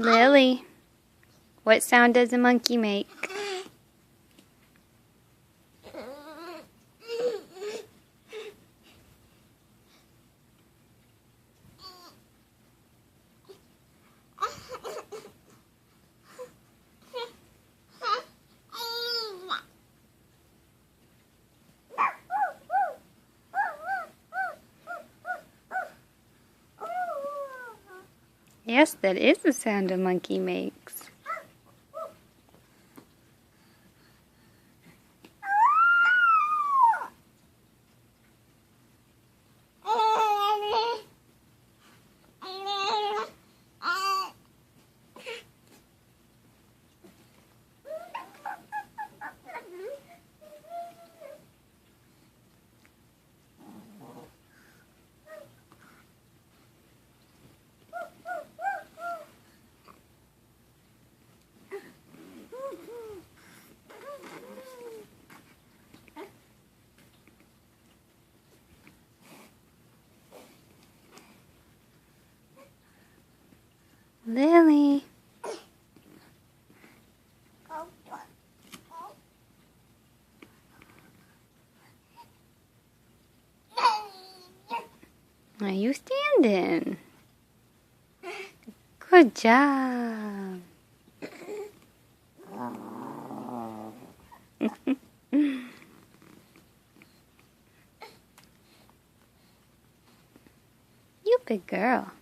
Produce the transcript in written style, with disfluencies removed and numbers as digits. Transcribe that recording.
Lily, what sound does a monkey make? Yes, that is the sound a monkey makes. Lily. Are you standing? Good job. You big girl.